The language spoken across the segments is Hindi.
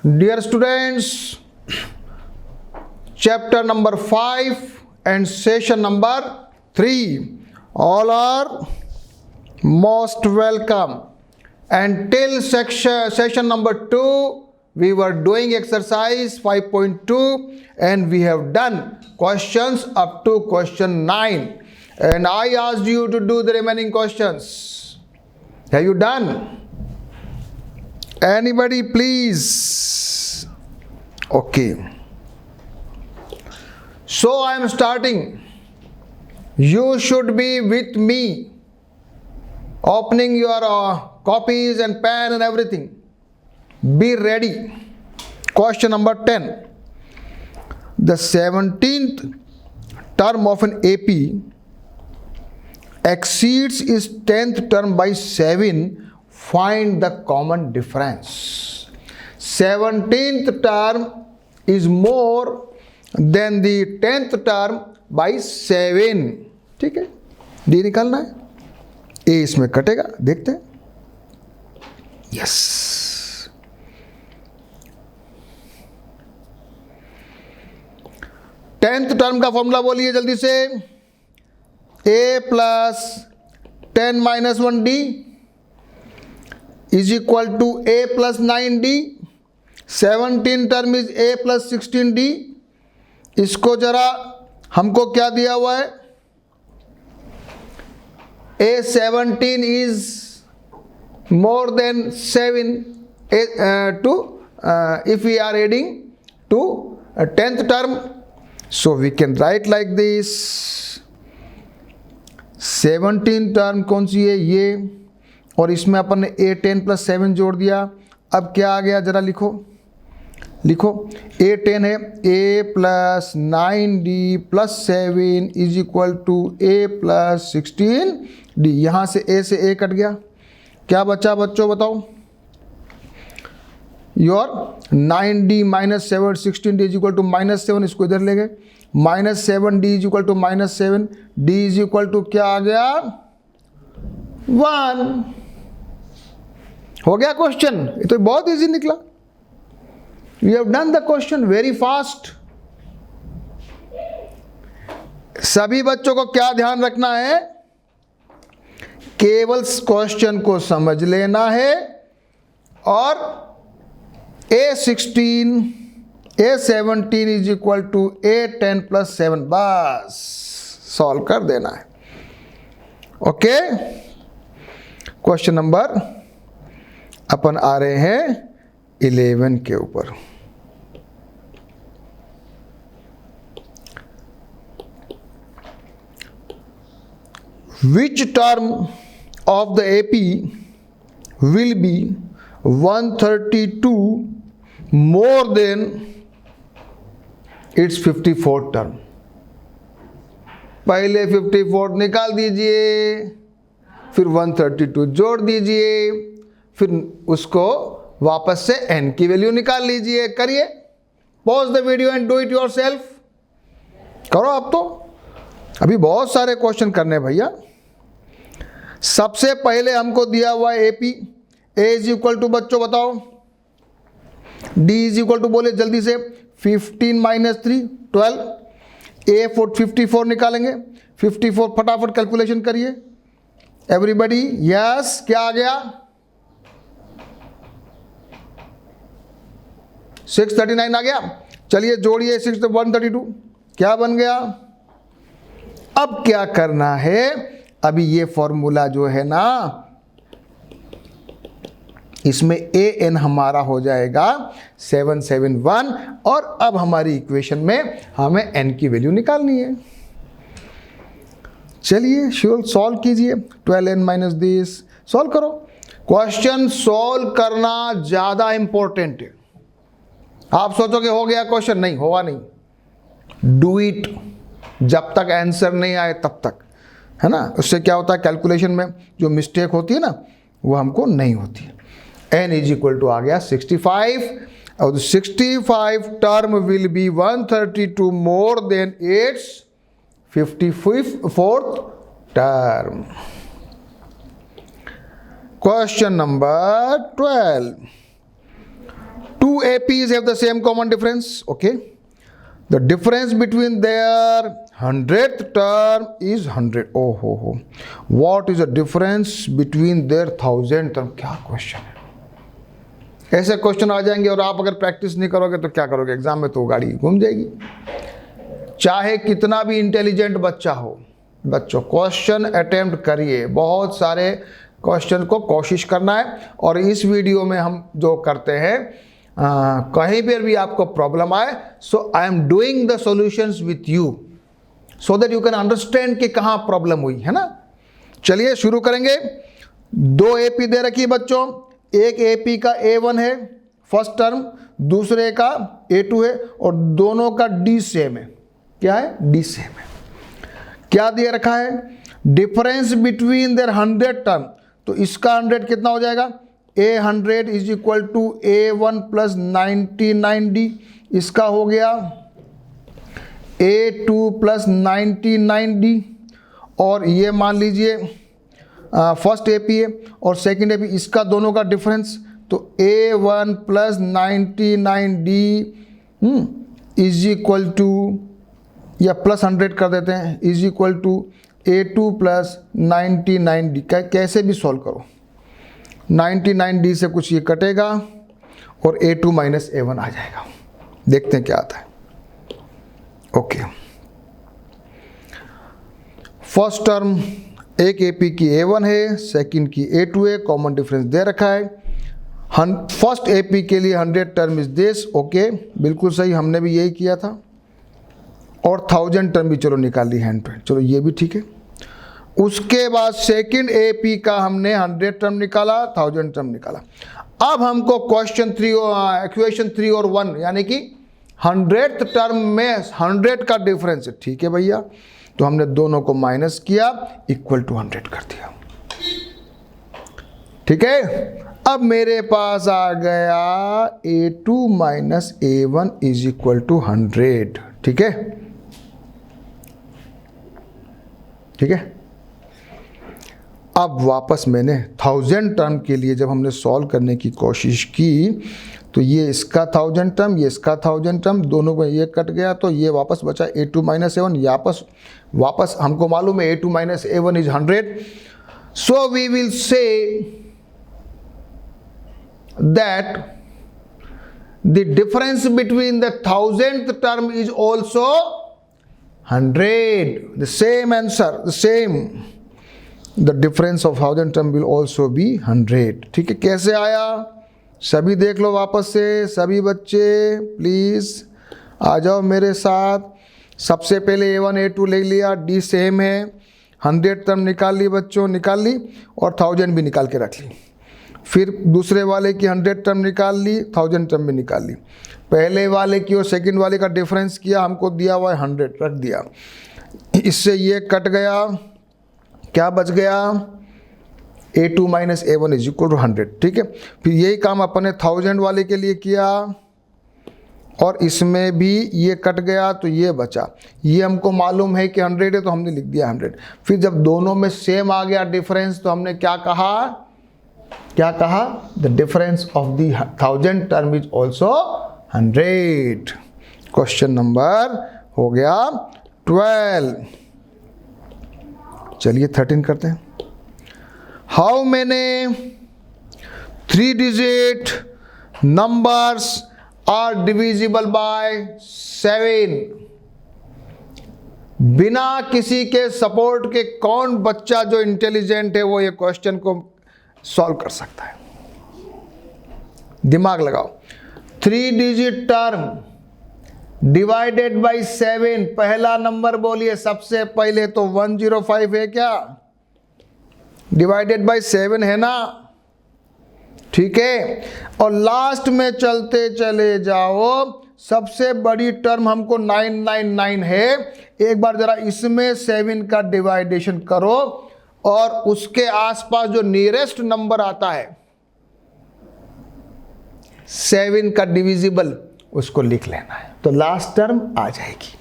Dear students, chapter number 5 and session number 3, all are most welcome. And till session number 2, we were doing exercise 5.2 and we have done questions up to question 9. And I asked you to do the remaining questions. Have you done? Anybody please? Okay. So I am starting. You should be with me, opening your copies and pen and everything. Be ready. Question number 10. The 17th term of an AP exceeds its 10th term by 7. Find the common difference. 17th term is more than the 10th term by 7. ठीक है, डी निकालना है, ए इसमें कटेगा, देखते हैं. यस, टेंथ टर्म का फॉर्मूला बोलिए जल्दी से. A plus 10 minus 1d is equal to a plus 9d. 17 term is a plus 16d. इसको जरा हमको क्या दिया हुआ है? A17 is more than 7 if we are adding to 10th term. So we can write like this. 17 term कौन सी है? ये, और इसमें अपन ने A10 प्लस 7 जोड़ दिया. अब क्या आ गया जरा लिखो. A10 है A plus 9D plus 7 is equal to A plus 16D. यहाँ से A से A कट गया. क्या बचा बच्चों बताओ? Your 9D minus 7 16D is equal to minus 7. इसको इधर ले गए. Minus 7D is equal to minus 7. D is equal to क्या आ गया? 1. हो गया क्वेश्चन. ये तो बहुत इजी निकला. We have done the question very fast. सभी बच्चों को क्या ध्यान रखना है? केवल क्वेश्चन को समझ लेना है और A17 is equal to A10 plus 7 बस सॉल्व कर देना है. ओके, क्वेश्चन नंबर अपन आ रहे हैं 11 के ऊपर. Which term of the AP will be 132 more than its 54th term? पहले 54 निकाल दीजिए, फिर 132 जोड़ दीजिए, फिर उसको वापस से n की वैल्यू निकाल लीजिए. करिए. Pause the video and do it yourself. करो अब तो. अभी बहुत सारे क्वेश्चन करने भैया. सबसे पहले हमको दिया हुआ है AP. A is equal to बच्चों बताओ. डी इज इक्वल टू बोले जल्दी से. 15 माइनस 3 12. ए 54 निकालेंगे. 54 फटाफट कैलकुलेशन करिए एवरीबडी. यस, क्या आ गया? 639 आ गया. चलिए जोड़िए 6 तो 132. क्या बन गया? अब क्या करना है? अभी ये फॉर्मूला जो है ना, इसमें an हमारा हो जाएगा 771 और अब हमारी इक्वेशन में हमें n की वैल्यू निकालनी है. चलिए सॉल्व कीजिए. 12n माइनस दिस सॉल्व करो. क्वेश्चन सॉल्व करना ज्यादा इंपॉर्टेंट है. आप सोचोगे हो गया क्वेश्चन, नहीं होगा नहीं. Do it. जब तक आंसर नहीं आए तब तक, है ना. उससे क्या होता है, कैलकुलेशन में जो मिस्टेक होती है ना वो हमको नहीं होती है. n इज इक्वल टू आ गया 65 और 65 term will be 132 more than it's 54th term. Question number 12. 2 two APs have the same common difference. Okay. The difference between their 100th term is 100. Oh ho. What is the difference between their 1000th term? क्या क्वेश्चन है? ऐसे क्वेश्चन आ जाएंगे और आप अगर प्रैक्टिस नहीं करोगे तो क्या करोगे? एग्जाम में तो गाड़ी घूम जाएगी। चाहे कितना भी इंटेलिजेंट बच्चा हो, बच्चों क्वेश्चन अटेम्प्ट करिए, बहुत सारे क्वेश्चन को कोशिश करना है। और इस वीडियो में हम जो करते हैं, कहीं पर भी आपको प्रॉब्लम आए, so I am doing the solutions with you so that you can understand कि कहाँ प्रॉब्लम हुई है ना। चलिए शुरू करेंगे। दो एपी दे रखी बच्चों, एक एपी का A1 है फर्स्ट टर्म, दूसरे का A2 है, और दोनों का D सेम है। क्या है? D सेम है। क्या दिया रखा है? डिफरेंस बिटवीन देयर 100 टर्म, तो इसका 100 कितना हो जाएगा? A100 is equal to A1 plus 99D, इसका हो गया A2 प्लस 99D, और ये मान लीजिए फर्स्ट एपी है और सेकंड एपी, इसका दोनों का डिफरेंस, तो A1 plus 99D is equal to, या प्लस 100 कर देते हैं, is equal to A2 plus 99D। कैसे भी सॉल्व करो, 99D से कुछ ये कटेगा और A2 माइनस A1 आ जाएगा। देखते हैं क्या आता है। ओके, फर्स्ट टर्म एक एपी की A1 है, सेकंड की A2 है, कॉमन डिफरेंस दे रखा है। फर्स्ट एपी के लिए 100 टर्म इज दिस। ओके, बिल्कुल सही, हमने भी यही किया था। और 1000 टर्म भी चलो निकाल ली हैंड पे, चलो ये भी ठीक है। उसके बाद सेकंड एपी का हमने 100 टर्म निकाला, 1000 टर्म निकाला। अब हमको क्वेश्चन 3 और इक्वेशन 3 और 1 यानी कि 100th टर्म में 100 का डिफरेंस है। ठीक है भैया, तो हमने दोनों को माइनस किया, इक्वल टू 100 कर दिया। ठीक है, अब मेरे पास आ गया A2 minus A1 is equal to 100। ठीक है, ठीक है। अब वापस मैंने 1000 टर्म के लिए जब हमने सॉल्व करने की कोशिश की, तो ये इसका 1000 टर्म, ये इसका 1000 टर्म, दोनों में ये कट गया, तो ये वापस बचा A2 माइनस A1। वापस हमको मालूम है A2 minus A1 is 100, so we will say that the difference between the 1000th term is also 100। The same answer, the same, the difference of 1000 term will also be 100। ठीक है, कैसे आया सभी देख लो वापस से। सभी बच्चे प्लीज़ आ जाओ मेरे साथ। सबसे पहले A1 A2 ले लिया, D सेम है, 100 टर्म निकाल ली बच्चों, निकाल ली, और 1000 भी निकाल के रख ली। फिर दूसरे वाले की 100 टर्म निकाल ली, 1000 टर्म भी निकाल ली। पहले वाले की और सेकंड वाले का डिफरेंस किया, हमको दिया हुआ है 100, रख दिया। इससे ये कट गया, क्या बच गया? A2 minus A1 is equal to 100। ठीक है, फिर यही काम अपने 1000 वाले के लिए किया, और इसमें भी ये कट गया तो ये बचा। ये हमको मालूम है कि 100 है, तो हमने लिख दिया 100। फिर जब दोनों में सेम आ गया डिफरेंस, तो हमने क्या कहा? क्या कहा? The difference of the 1000 term is also 100। Question number हो गया 12। चलिए 13 करते हैं। How many 3 digit numbers are divisible by 7? बिना किसी के सपोर्ट के कौन बच्चा जो इंटेलिजेंट है वो ये क्वेश्चन को सॉल्व कर सकता है? दिमाग लगाओ। 3 डिजिट टर्म डिवाइडेड बाय 7, पहला नंबर बोलिए सबसे पहले, तो 105 है क्या? डिवाइडेड बाय 7 है ना? ठीक है, और लास्ट में चलते चले जाओ, सबसे बड़ी टर्म हमको 999 है। एक बार जरा इसमें 7 का डिवाइडेशन करो, और उसके आसपास जो नियरेस्ट नंबर आता है 7 का डिविजिबल, उसको लिख लेना है, तो लास्ट टर्म आ जाएगी।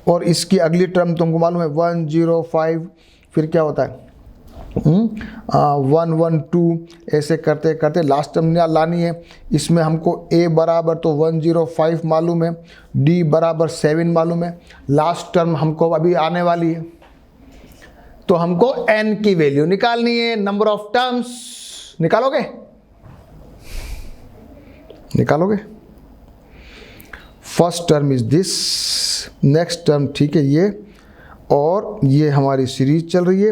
और इसकी अगली टर्म तुमको मालूम है 105, फिर क्या होता है 1 1 2 ऐसे करते करते लास्ट टर्म लानी है। इसमें हमको a बराबर तो 105 मालूम है, d बराबर 7 मालूम है, लास्ट टर्म हमको अभी आने वाली है, तो हमको n की वैल्यू निकालनी है। नंबर ऑफ टर्म्स निकालोगे? निकालोगे? First term is this, next term ठीक है ये, और ये हमारी सीरीज चल रही है।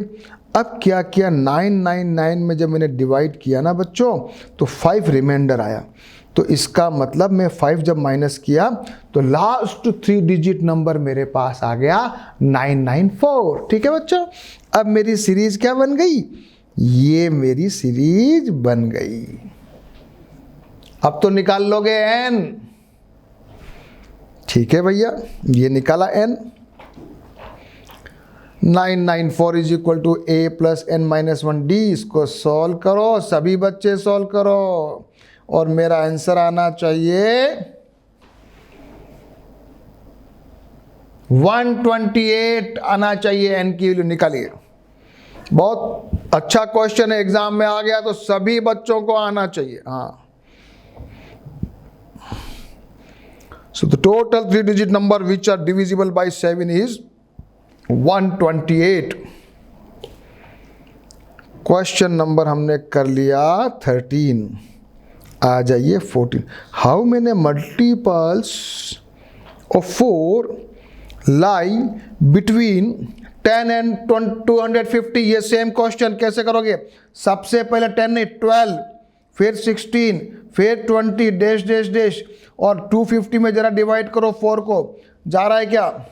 अब क्या किया, 999 में जब मैंने डिवाइड किया ना बच्चों तो 5 रिमाइंडर आया, तो इसका मतलब मैं 5 जब माइनस किया तो लास्ट 3 डिजिट नंबर मेरे पास आ गया 994। ठीक है बच्चों, अब मेरी सीरीज क्या बन गई, ये मेरी सीरीज बन गई। अब तो निकाल लोगे n। ठीक है भैया, ये निकाला n। 994 is equal to a plus n minus 1d। इसको सॉल्व करो, सभी बच्चे सॉल्व करो, और मेरा आंसर आना चाहिए 128 आना चाहिए। n की वैल्यू निकालिए। बहुत अच्छा क्वेश्चन है, एग्जाम में आ गया तो सभी बच्चों को आना चाहिए। हाँ, so the total 3 digit number which are divisible by 7 is 128। Question number हमने कर लिया 13। आ जाइए 14। How many multiples of 4 lie between 10 and 250? ये सेम क्वेश्चन कैसे करोगे, सबसे पहले 10 नहीं 12, फिर 16, फिर 20 डैश डैश डैश, और 250 में जरा डिवाइड करो 4 को। जा रहा है क्या?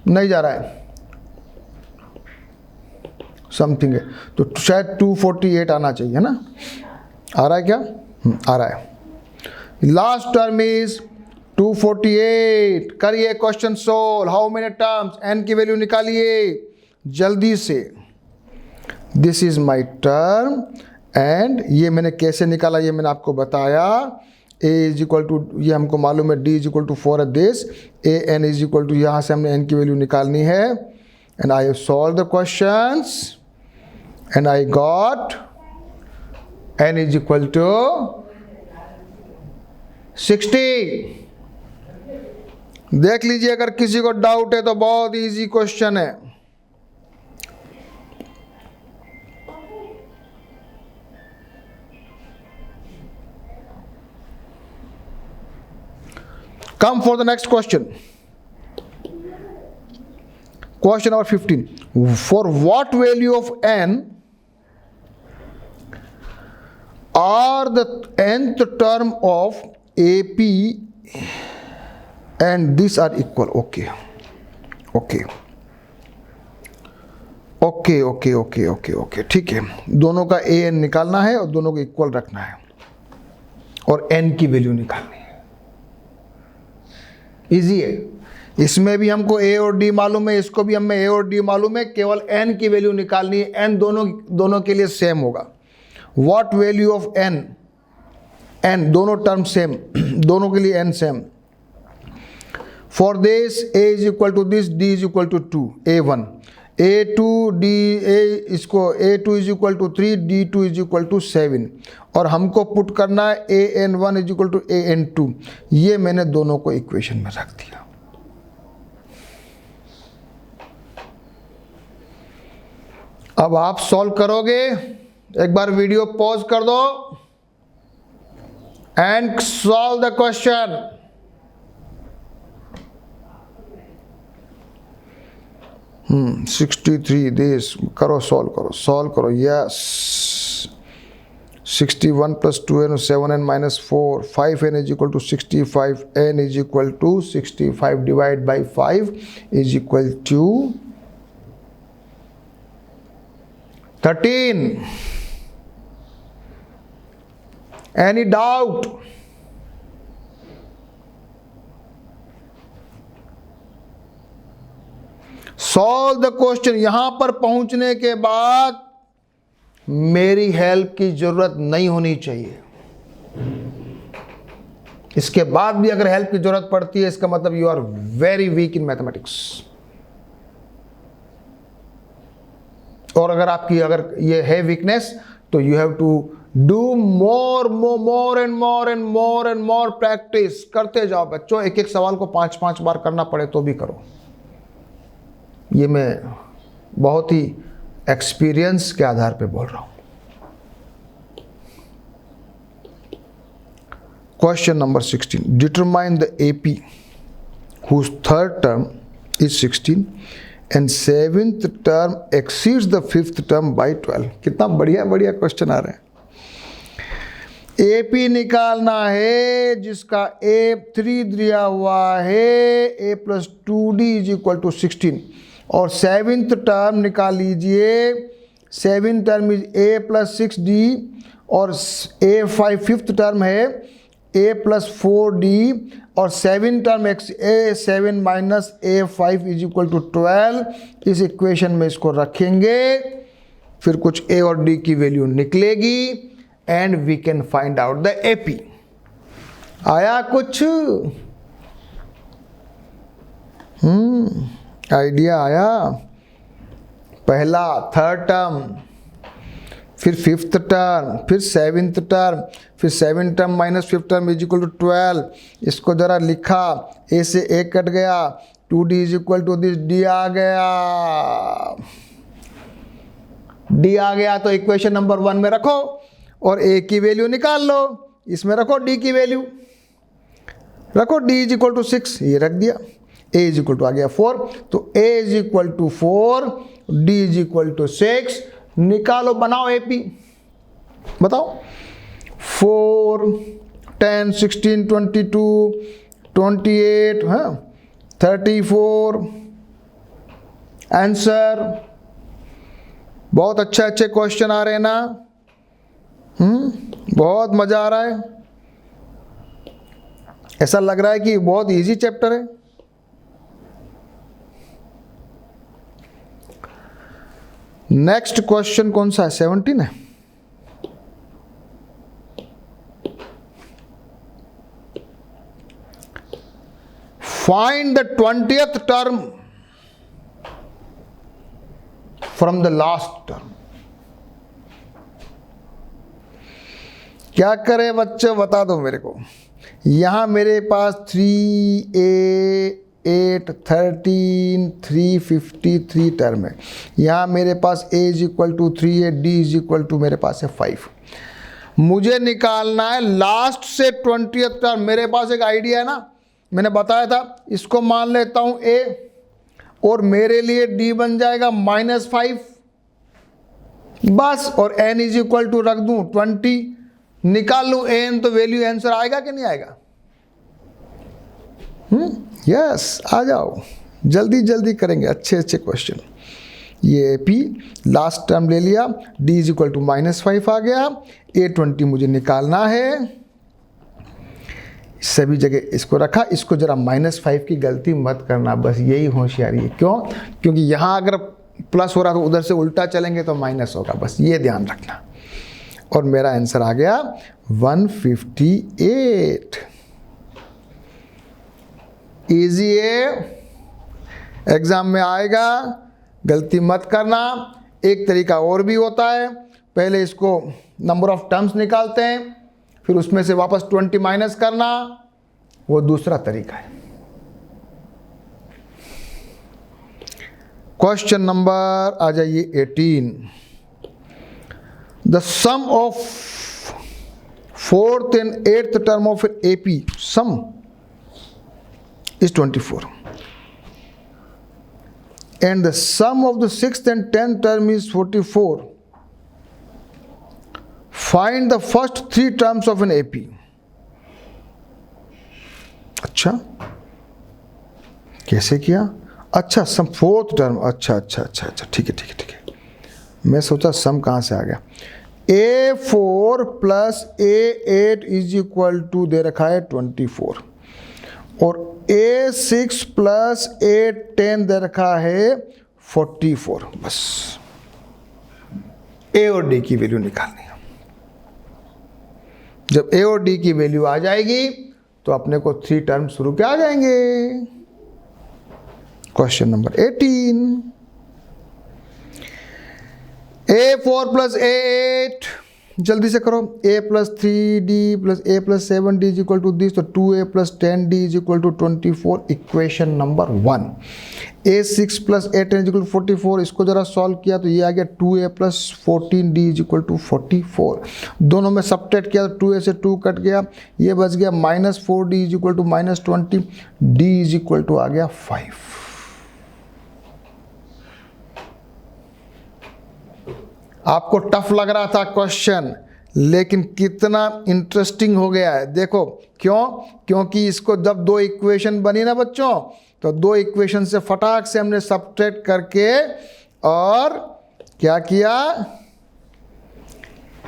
नहीं जा रहा है, समथिंग है, तो शायद 248 आना चाहिए ना। आ रहा है क्या? आ रहा है। Last term is 248। करिए question solve. How many terms, n की वैल्यू निकालिए जल्दी से। This is my term, and ये मैंने कैसे निकाला ये मैंने आपको बताया। a इज इक्वल टू, ये हमको मालूम है, d is equal to 4 this, a n is equal to, यहाँ से हमने n की वैल्यू निकालनी है, and I have solve the questions and I got n is equal to 60। देख लीजिए, अगर किसी को डाउट है तो बहुत इजी क्वेश्चन है। Come for the next question. Question number 15. For what value of n are the nth term of AP and these are equal? Okay. ठीक है, दोनों का an निकालना है और दोनों को इक्वल रखना है, और n की वैल्यू निकालनी है। इजी है, इसमें भी हमको a और d मालूम है, इसको भी हमें a और d मालूम है, केवल n की वैल्यू निकालनी है। n दोनों के लिए सेम होगा। व्हाट वैल्यू ऑफ n, दोनों टर्म सेम, दोनों के लिए n same. For this a is equal to this, d is equal to 2, a1, a2 d a, इसको a2 is equal to 3, d2 is equal to 7, और हमको पुट करना है an1 is equal to an2। ये मैंने दोनों को इक्वेशन में रख दिया। अब आप सॉल्व करोगे, एक बार वीडियो पॉज कर दो and solve the question. Hmm, 63 this, करो सॉल्व करो। Yes, 61 plus 2n 7n minus 4, 5n is equal to 65, n is equal to 65 divided by 5 is equal to 13. Any doubt? Solve the question. यहां पर पहुंचने के बाद मेरी हेल्प की जरूरत नहीं होनी चाहिए। इसके बाद भी अगर हेल्प की जरूरत पड़ती है, इसका मतलब you are very weak in mathematics. और अगर ये है वीकनेस तो you have to do more and more practice करते जाओ बच्चों। एक एक सवाल को 5-5 बार करना पड़े तो भी करो। ये मैं बहुत ही एक्सपीरियंस के आधार पे बोल रहा हूं। Question number 16, determine the AP whose third term is 16 and seventh term exceeds the fifth term by 12। कितना बढ़िया बढ़िया क्वेश्चन आ रहे हैं। एपी निकालना है जिसका A3 दिया हुआ है A + 2D = 16 और सेवेंथ टर्म निकाल लीजिए। Seventh term is A + 6D और A5 फिफ्थ टर्म है A + 4D और सेवन टर्म A7 - A5 = 12। इस इक्वेशन में इसको रखेंगे, फिर कुछ A और D की वैल्यू निकलेगी and we can find out the AP. आया कुछ आइडिया आया? पहला थर्ड टर्म, फिर फिफ्थ टर्म, फिर सेवेंथ टर्म, फिर seven term minus fifth term = 12। इसको जरा लिखा, ए से ए कट गया, 2D = दिस, डी आ गया। डी आ गया तो इक्वेशन नंबर 1 में रखो और ए की वैल्यू निकाल लो। इसमें रखो डी की वैल्यू, रखो डी = 6, ये रख दिया। ए = आ गया 4, तो ए = 4, डी = 6। निकालो, बनाओ एपी, बताओ। 4, 10, 16, 22, 28, 34 आंसर। बहुत अच्छे क्वेश्चन आ रहे हैं ना? बहुत मजा आ रहा है। ऐसा लग रहा है कि बहुत इजी चैप्टर है। नेक्स्ट क्वेश्चन कौन सा है? 17 है। Find the 20th term from the last term. क्या करें बच्चों, बता दो मेरे को। यहां मेरे पास 3A 8, 13, 353 टर्म है। यहाँ मेरे पास A = 3 है, D = मेरे पास है 5। मुझे निकालना है लास्ट से 20th टर्म। मेरे पास एक आइडिया है ना, मैंने बताया था। इसको मान लेता हूँ A और मेरे लिए D बन जाएगा -5 बस, और N = रख दूँ 20, निकाल लूँ N तो वैल्यू आंसर आएगा कि नहीं आएगा? यस, आ जाओ, जल्दी जल्दी करेंगे अच्छे क्वेश्चन। ये P लास्ट टर्म ले लिया, D = -5 आ गया, A20 मुझे निकालना है। सभी जगह इसको रखा। इसको जरा -5 की गलती मत करना, बस यही होशियारी है। क्यों? क्योंकि यहाँ अगर प्लस हो रहा तो उधर से उल्टा चलेंगे तो माइनस होगा, बस ये ध्यान रखना। और मेरा आंसर आ गया 158। इजी है, एग्जाम में आएगा, गलती मत करना। एक तरीका और भी होता है, पहले इसको नंबर ऑफ टर्म्स निकालते हैं, फिर उसमें से वापस 20 माइनस करना, वो दूसरा तरीका है। क्वेश्चन नंबर आ जाइए 18। The sum of 4th and 8th term of an AP sum is 24 and the sum of the 6th and 10th term is 44. Find the first 3 terms of an AP. अच्छा, कैसे किया? अच्छा, सम 4th टर्म, अच्छा, ठीक है। मैं सोचा सम कहाँ से आ गया। A4 + A8 = दे रखा है 24 और A6 + A10 दे रखा है 44। बस A और D की वैल्यू निकालनी है। जब A और D की वैल्यू आ जाएगी तो अपने को 3 टर्म शुरू के आ जाएंगे। Question number 18। A4 plus A8, जल्दी से करो। A plus 3D plus A plus 7D is equal to this, तो 2A plus 10D is equal to 24, equation number 1। A6 plus A10 is equal to 44, इसको जरा सॉल्व किया तो ये आ गया 2A plus 14D is equal to 44। दोनों में सबट्रैक्ट किया तो 2A से 2 कट गया, ये बच गया minus 4D is equal to minus 20, D is equal to आ गया 5। आपको टफ लग रहा था क्वेश्चन, लेकिन कितना इंटरेस्टिंग हो गया है देखो। क्यों? क्योंकि इसको जब दो इक्वेशन बनी ना बच्चों, तो दो इक्वेशन से फटाक से हमने सबट्रैक्ट करके और क्या किया,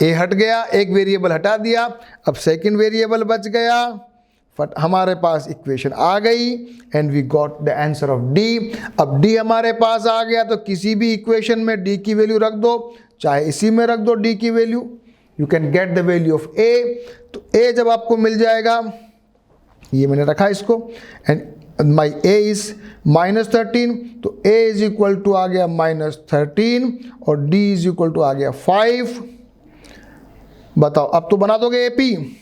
ए हट गया, एक वेरिएबल हटा दिया, अब सेकंड वेरिएबल बच गया, हमारे पास इक्वेशन आ गई and we got the answer of D. अब डी हमारे पास आ गया तो किसी भी इक्वेशन में डी की वैल्यू रख दो, चाहे इसी में रख दो डी की value, you can get the value of a. तो ए जब आपको मिल जाएगा, ये मैंने रखा इसको, and my A is minus 13, तो ए इज इक्वल टू आ गया माइनस 13 और डी इज इक्वल टू आ गया 5। बताओ अब तो बना दोगे एपी।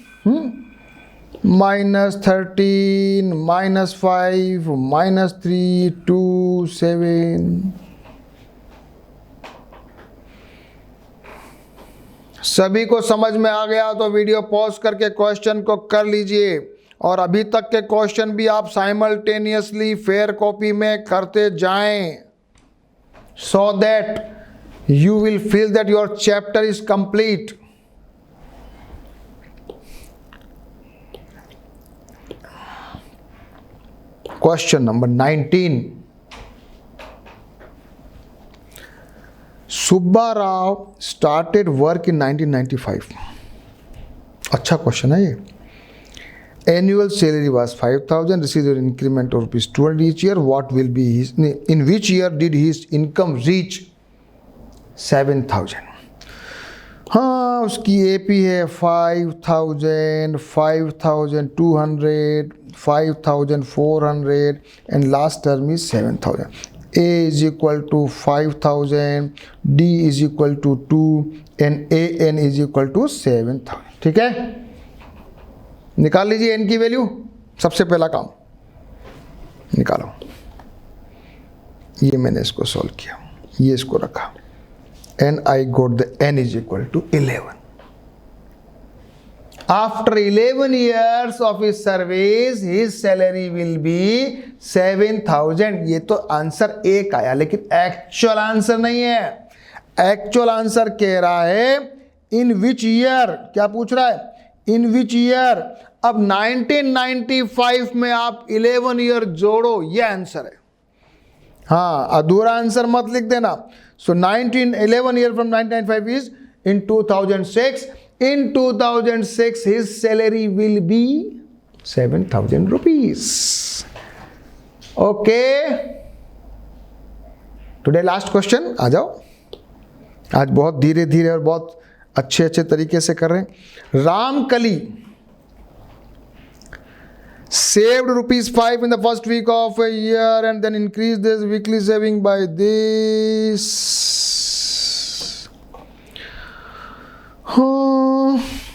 Minus 13 minus 5 minus 3 2 7। सभी को समझ में आ गया तो वीडियो पॉज करके क्वेश्चन को कर लीजिए, और अभी तक के क्वेश्चन भी आप साइमल्टेनियसली फेयर कॉपी में करते जाएं, सो that you will feel that your chapter is complete. Question number 19। Subba Rao started work in 1995। अच्छा क्वेश्चन है ये। Annual salary was 5,000, received increment of ₹200 each year. What will be his, in which year did his income reach 7,000? हाँ, उसकी एपी है 5,000, 5,200, 5,400 and last term is 7,000। A is equal to 5,000, D is equal to 2 and AN is equal to 7,000। ठीक है, निकाल लीजिए N की वैल्यू। सबसे पहला काम निकालो, ये मैंने इसको सॉल्व किया, ये इसको रखा, and I got the N is equal to 11। After 11 years of his service, his salary will be 7,000। ये तो आंसर एक आया, लेकिन एक्चुअल आंसर नहीं है। एक्चुअल आंसर कह रहा है इन विच ईयर, क्या पूछ रहा है, इन विच ईयर। अब 1995 में आप 11 ईयर जोड़ो, ये आंसर है। हाँ, अधूरा आंसर मत लिख देना। सो 11 year from 1995 is in 2006। In 2006, his salary will be 7,000 rupees. Okay. Today last question. आ जाओ। आज बहुत धीरे धीरे और बहुत अच्छे अच्छे तरीके से कर रहे हैं। Ramkali saved ₹5 in the first week of a year and then increased this weekly saving by this।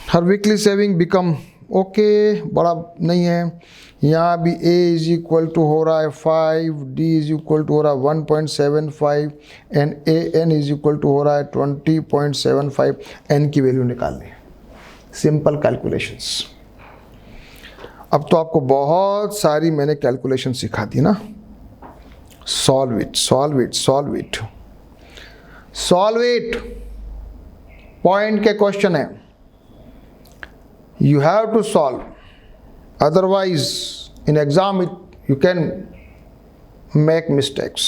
Her weekly saving become okay, बड़ा नहीं है। यहाँ भी A इज इक्वल टू हो रहा है 5, D इज इक्वल टू हो रहा है 1.75 and AN is equal to हो रहा है 20.75। N की वैल्यू निकालनी है, सिंपल कैलकुलेशंस। अब तो आपको बहुत सारी मैंने कैलकुलेशन सिखा दी ना। Solve it solve it solve it solve it. Point के क्वेश्चन है, you have to solve, otherwise in exam you can make mistakes।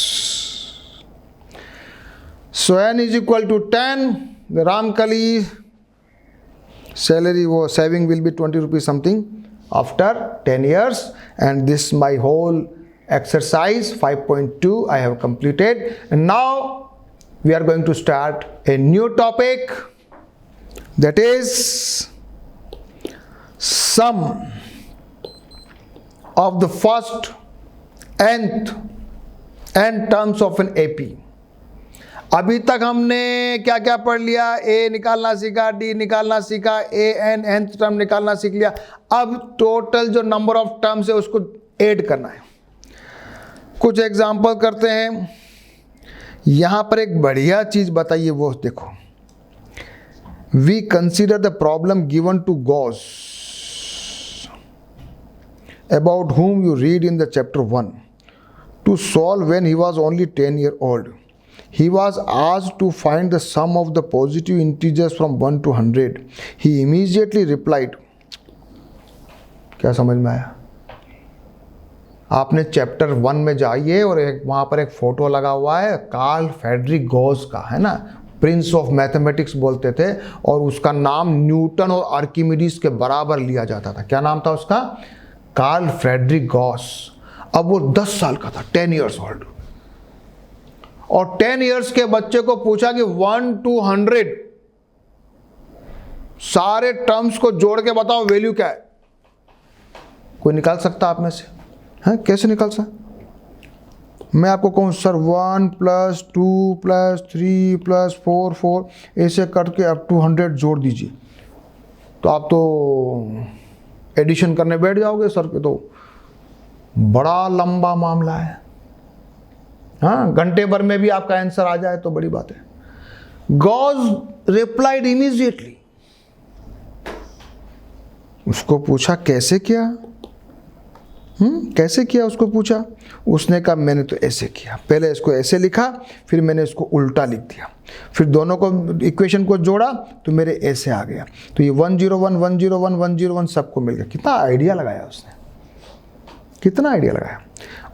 So N is equal to 10, the Ramkali salary or saving will be 20 rupees something after 10 years, and this my whole exercise 5.2 I have completed, and now we are going to start a new topic, that is sum of the first nth n terms of an AP। अभी तक हमने क्या क्या पढ़ लिया? ए निकालना सीखा, डी निकालना सीखा, ए एन nth टर्म निकालना सीख लिया। अब टोटल जो नंबर ऑफ टर्म्स है उसको ऐड करना है। कुछ एग्जाम्पल करते हैं। यहां पर एक बढ़िया चीज बताइए, वो देखो। We consider the problem given to Gauss about whom you read in the chapter 1 to solve when he was only 10 years old. He was asked to find the sum of the positive integers from 1 to 100. He immediately replied. क्या समझ में आया? आपने चैप्टर 1 में जाइए और वहाँ पर एक फोटो लगा हुआ है कार्ल फ्रेडरिक गॉस का, है ना, प्रिंस ऑफ मैथमेटिक्स बोलते थे, और उसका नाम न्यूटन और आर्किमिडीज के बराबर लिया जाता था। क्या नाम था उसका? Karl Frederick Gauss. अब वो 10 साल का था, 10 years old, और 10 years के बच्चे को पूछा कि 1 to 100 सारे टर्म्स को जोड़ के बताओ वैल्यू क्या है। कोई निकाल सकता आप में से? है, कैसे निकाल सकता? मैं आपको कहूँ सर 1 + 2 + 3 + 4 4 ऐसे करके अप टू 100 जोड़ दीजिए, तो आप तो एडिशन करने बैठ जाओगे सर के, तो बड़ा लंबा मामला है। हाँ, घंटे भर में भी आपका आंसर आ जाए तो बड़ी बात है। Gauss replied immediately. उसको पूछा कैसे किया? कैसे किया उसको पूछा। उसने कहा मैंने तो ऐसे किया, पहले इसको ऐसे लिखा, फिर मैंने इसको उल्टा लिख दिया, फिर दोनों को इक्वेशन को जोड़ा तो मेरे ऐसे आ गया। तो ये 101 101 101 सबको मिल गया। कितना आइडिया लगाया उसने, कितना आइडिया लगाया।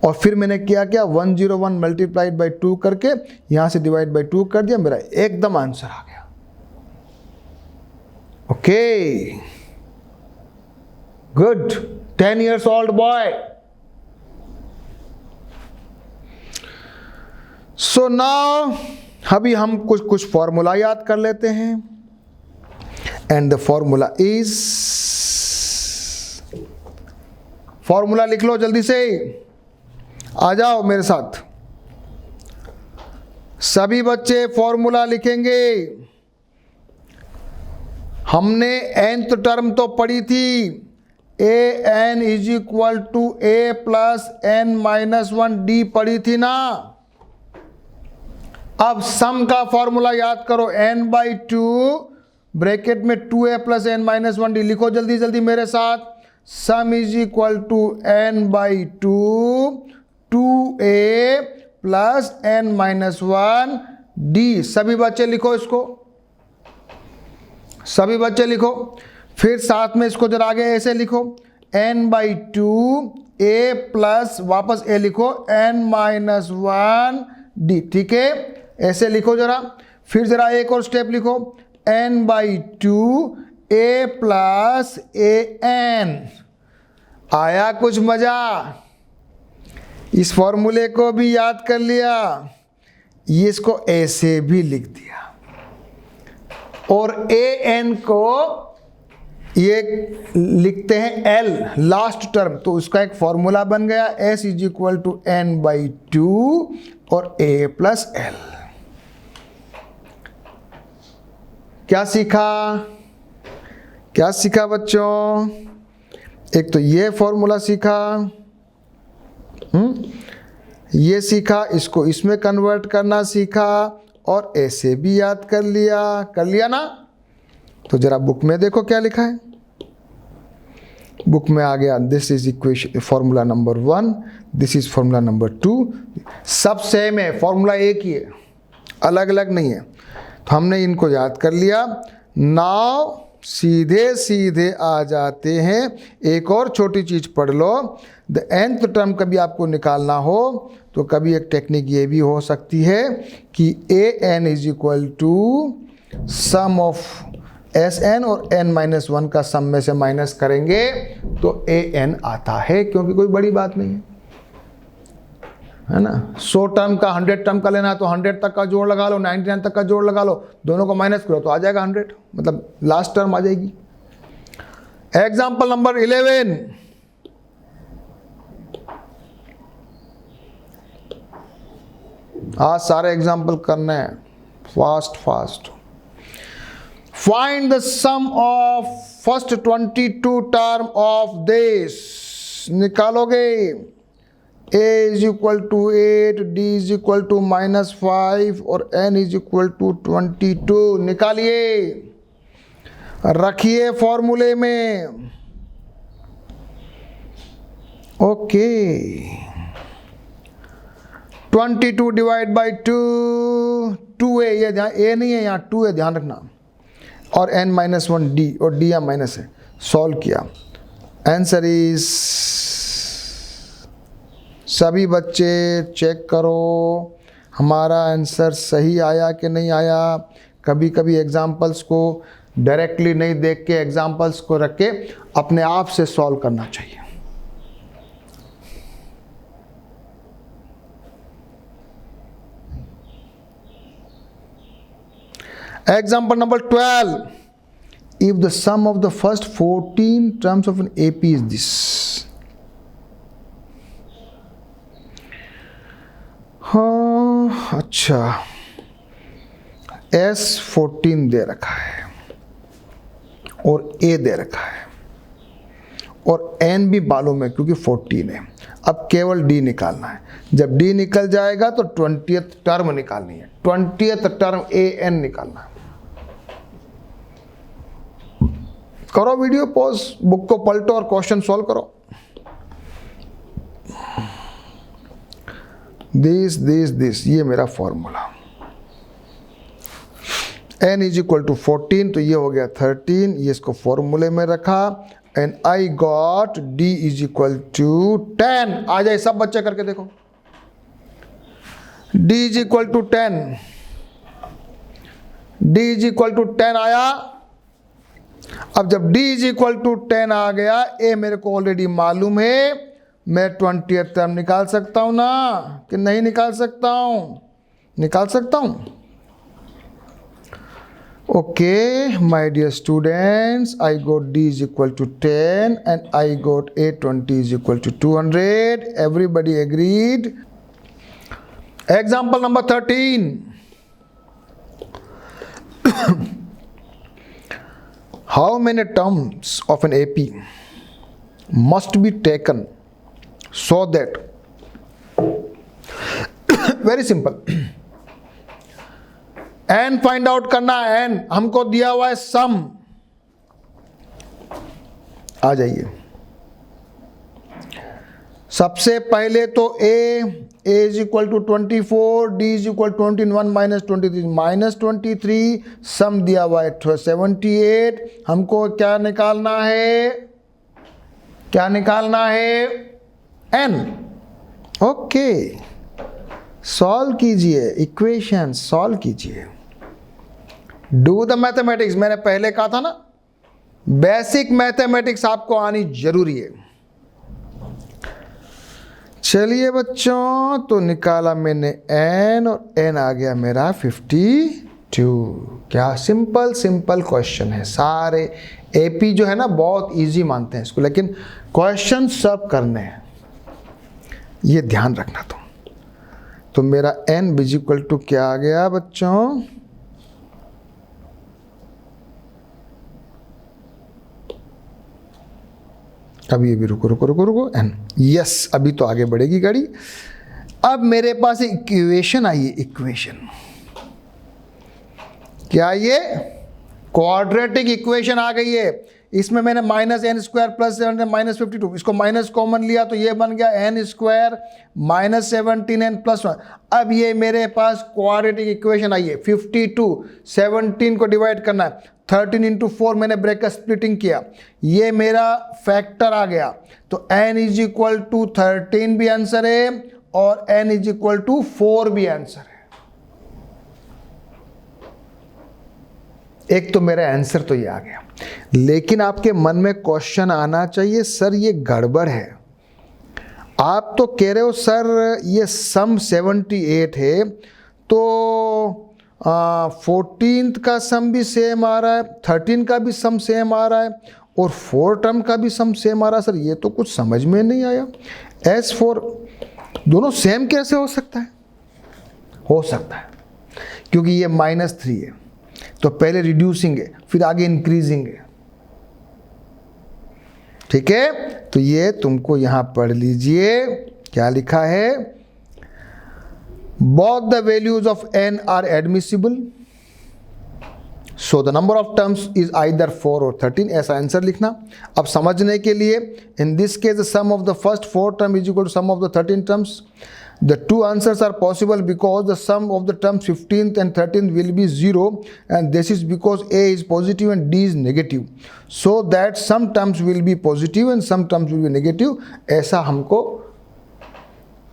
और फिर मैंने क्या किया, 101 मल्टीप्लाइड बाई 2 करके यहाँ से डिवाइड बाई 2 कर दिया, मेरा एकदम आंसर आ गया। Okay, good, 10 years old boy. So now अभी हम कुछ फॉर्मूला याद कर लेते हैं। And the formula is, formula लिख लो जल्दी से, आ जाओ मेरे साथ। सभी बच्चे फॉर्मूला लिखेंगे। हमने nth टर्म तो पढ़ी थी, an = a + n-1d पढ़ी थी ना। अब सम का फॉर्मूला याद करो, n/2 ब्रैकेट में 2a + n-1d लिखो जल्दी जल्दी मेरे साथ। सम = n/2 2a + n-1d। सभी बच्चे लिखो इसको, सभी बच्चे लिखो। फिर साथ में इसको जरा आगे ऐसे लिखो, n/2 a + वापस a लिखो n-1d। ठीक है, ऐसे लिखो जरा। फिर जरा एक और स्टेप लिखो, n/2 a + an। आया कुछ मजा? इस फॉर्मूले को भी याद कर लिया, ये इसको ऐसे भी लिख दिया, और an को ये लिखते हैं l, लास्ट टर्म, तो उसका एक फॉर्मूला बन गया, s = n/2 और a + l। क्या सीखा? क्या सीखा बच्चों? एक तो ये फॉर्मूला सीखा, ये सीखा, इसको इसमें कन्वर्ट करना सीखा, और ऐसे भी याद कर लिया ना। तो जरा बुक में देखो क्या लिखा है। बुक में आ गया, this is equation formula number 1, this is formula number 2, सब सेम है, फॉर्मूला एक ही है, अलग अलग नहीं है। तो हमने इनको याद कर लिया। नाउ सीधे सीधे आ जाते हैं, एक और छोटी चीज पढ़ लो। द nth टर्म कभी आपको निकालना हो तो कभी एक टेक्निक ये भी हो सकती है कि an = सम ऑफ Sn और n-1 का सम में से माइनस करेंगे तो an आता है, क्योंकि कोई बड़ी बात नहीं है ना। 100 टर्म का 100 टर्म का लेना है तो 100 तक का जोड़ लगा लो, 99 तक का जोड़ लगा लो, दोनों को माइनस करो तो आ जाएगा 100, मतलब लास्ट टर्म आ जाएगी। एग्जाम्पल नंबर 11, आज सारे एग्जाम्पल करने हैं, fast fast. Find the sum of first 22 term of this, निकालोगे। a is equal to 8, d is equal to -5 और n इज इक्वल टू 22, निकालिए, रखिए फॉर्मूले में। ओके, 22 डिवाइड बाई 2a, ये ध्यान, a नहीं है यहाँ 2 है, ध्यान रखना, और n-1 d, और d यहाँ माइनस है। सॉल्व किया, आंसर इज, सभी बच्चे चेक करो हमारा आंसर सही आया कि नहीं आया। कभी कभी एग्जाम्पल्स को डायरेक्टली नहीं देख के एग्जाम्पल्स को रख के अपने आप से सॉल्व करना चाहिए। Example number 12. If the sum of the first 14 terms of an AP is this. हाँ, अच्छा, S14 दे रखा है और A दे रखा है और N भी मालूम है क्योंकि 14 है। अब केवल D निकालना है। जब D निकल जाएगा तो 20th टर्म निकालनी है, 20th टर्म AN निकालना है। करो वीडियो पॉज, बुक को पलटो और क्वेश्चन सॉल्व करो। दिस ये मेरा formula, n is equal to 14, तो ये हो गया 13, ये इसको फॉर्मूले में रखा, and I got d is equal to 10। आ जाए सब बच्चे करके देखो, d is equal to 10, d is equal to 10 आया। अब जब d इज इक्वल टू 10 आ गया, a मेरे को ऑलरेडी मालूम है, मैं 20th टर्म निकाल सकता हूं ना कि नहीं निकाल सकता हूं? निकाल सकता हूं। Okay my dear students, I got d is equal to 10 and I got A20 is equal to 200। Everybody agreed? Example number 13। How many terms of an AP must be taken so that, very simple, n find out करना है। n हमको दिया हुआ है सम, आ जाइए। सबसे पहले तो a is equal to 24, d is equal 21 minus 23 minus 23, sum दिया हुआ है 78। हमको क्या निकालना है? क्या निकालना है? n। ओके, सॉल्व कीजिए, इक्वेशन सॉल्व कीजिए, डू द मैथमेटिक्स। मैंने पहले कहा था ना, बेसिक मैथमेटिक्स आपको आनी जरूरी है। चलिए बच्चों, तो निकाला मैंने n और n आ गया मेरा 52। क्या सिंपल सिंपल क्वेश्चन है। सारे AP जो है ना बहुत इजी मानते हैं इसको, लेकिन क्वेश्चन सब करने हैं, ये ध्यान रखना। तो मेरा n इज इक्वल टू क्या आ गया बच्चों? अभी ये भी रुको n। यस, अभी तो आगे बढ़ेगी गाड़ी। अब मेरे पास इक्वेशन आई है, इक्वेशन क्या? ये क्वाड्रेटिक इक्वेशन आ गई है। इसमें मैंने -n² प्लस 7 माइनस 52, इसको माइनस कॉमन लिया तो ये बन गया n² माइनस 17n प्लस 1। अब ये मेरे पास क्वाड्रेटिक इक्वेशन आई है। 52, 17 को डिवाइड करना है, 13 इंटू 4 मैंने ब्रैकेट स्प्लिटिंग किया, ये मेरा फैक्टर आ गया। तो n इज इक्वल टू 13 भी आंसर है और n इज इक्वल टू 4 भी आंसर है। एक तो मेरा आंसर तो ये आ गया, लेकिन आपके मन में क्वेश्चन आना चाहिए, सर ये गड़बड़ है। आप तो कह रहे हो सर ये सम 78 है, तो 14th का सम भी सेम आ रहा है, 13 का भी सम सेम आ रहा है और 4 टर्म का भी सम सेम आ रहा है। सर ये तो कुछ समझ में नहीं आया। S4 दोनों सेम कैसे हो सकता है? हो सकता है, क्योंकि ये -3 है तो पहले रिड्यूसिंग है फिर आगे इंक्रीजिंग है। ठीक है, तो ये तुमको यहां पढ़ लीजिए क्या लिखा है, both the values of n are admissible, so the number of terms is either 4 or 13, ऐसा आंसर लिखना। अब समझने के लिए, in this case the sum of the first 4 term is equal to sum of the 13 terms. The two answers are possible because the sum of the terms 15th and 13th will be 0, and this is because A is positive and D is negative, so that some terms will be positive and some terms will be negative। ऐसा हमको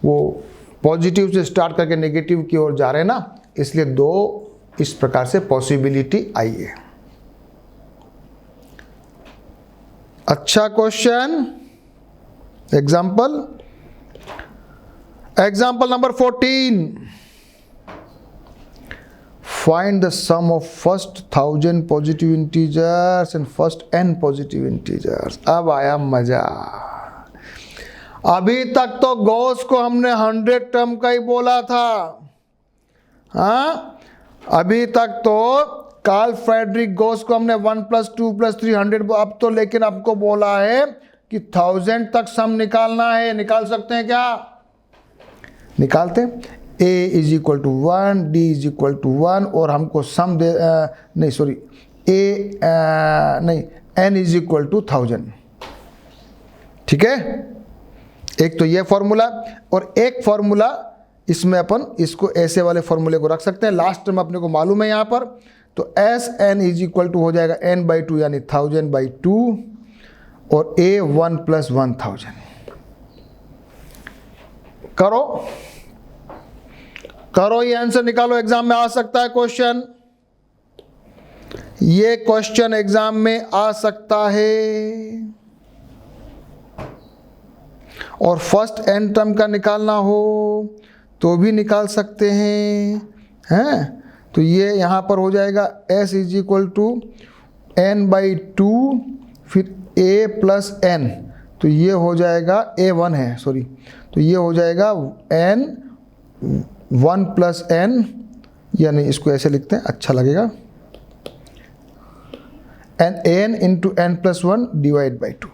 वो पॉजिटिव से स्टार्ट करके नेगेटिव की ओर जा रहे हैं ना, इसलिए 2 इस प्रकार से पॉसिबिलिटी आई है। अच्छा question, example number 14, find the sum of first 1000 positive integers and first n positive integers. अब आया मजा। अभी तक तो गॉस को हमने 100 टर्म का ही बोला था, हाँ, अभी तक तो कार्ल फ्रेडरिक गॉस को हमने 1 + 2 + 3 100, अब तो लेकिन आपको बोला है कि 1000 तक सम निकालना है। निकाल सकते हैं क्या? निकालते हैं। a = 1, d = 1 और हमको सम दे नहीं सॉरी n = 1000। ठीक है, एक तो ये फॉर्मूला और एक फॉर्मूला इसमें अपन इसको ऐसे वाले फॉर्मूले को रख सकते हैं। लास्ट टर्म अपने को मालूम है यहाँ पर, तो Sn = हो जाएगा n/2 यानी 1000/2 और a 1 + 1000। करो ये आंसर निकालो, एग्जाम में आ सकता है क्वेश्चन, ये क्वेश्चन एग्जाम में आ सकता है। और फर्स्ट n टर्म का निकालना हो तो भी निकाल सकते हैं, तो ये यहाँ पर हो जाएगा S = n/2 फिर a + n, तो ये हो जाएगा a1 है सॉरी, तो ये हो जाएगा n 1 + n, यानी इसको ऐसे लिखते हैं अच्छा लगेगा, n × n + 1 / 2।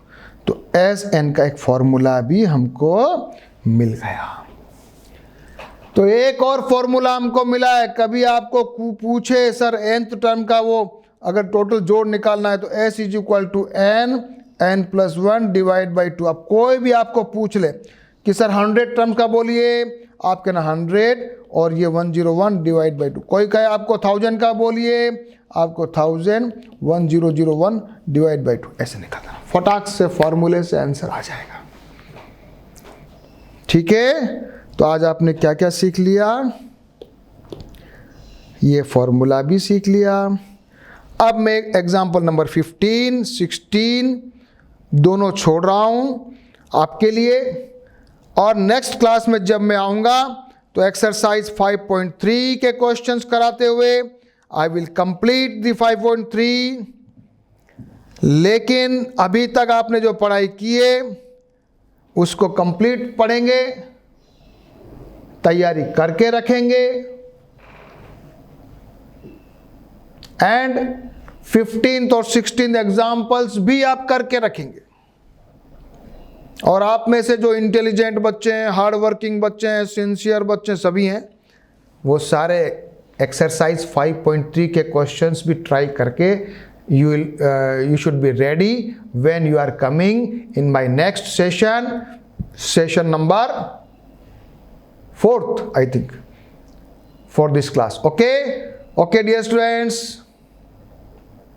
तो Sn का एक फॉर्मूला भी हमको मिल गया। तो एक और फॉर्मूला हमको मिला है। कभी आपको पूछे सर nth टर्म का वो अगर टोटल जोड़ निकालना है तो S = n + 1 / 2। अब कोई भी आपको पूछ ले कि सर 100 टर्म का बोलिए, आप कहना 100 और ये 101 / 2। कोई कहे आपको 1000 का बोलिए, आपको 1000 1001 / 2 ऐसे निकालना। फटाक से फॉर्मूले से आंसर आ जाएगा। ठीक है, तो आज आपने क्या क्या सीख लिया? ये फॉर्मूला भी सीख लिया। अब मैं एग्जांपल नंबर 15, 16 दोनों छोड़ रहा हूं आपके लिए, और नेक्स्ट क्लास में जब मैं आऊंगा तो एक्सरसाइज 5.3 के क्वेश्चंस कराते हुए आई विल कंप्लीट द 5.3। लेकिन अभी तक आपने जो पढ़ाई की है उसको कंप्लीट पढ़ेंगे, तैयारी करके रखेंगे, एंड 15th और 16th एग्जाम्पल्स भी आप करके रखेंगे। और आप में से जो इंटेलिजेंट बच्चे हैं, हार्ड वर्किंग बच्चे हैं, सिंसियर बच्चे सभी हैं, वो सारे एक्सरसाइज 5.3 के क्वेश्चंस भी ट्राई करके you should be ready when you are coming in my next session number 4th I think for this class. Okay dear students.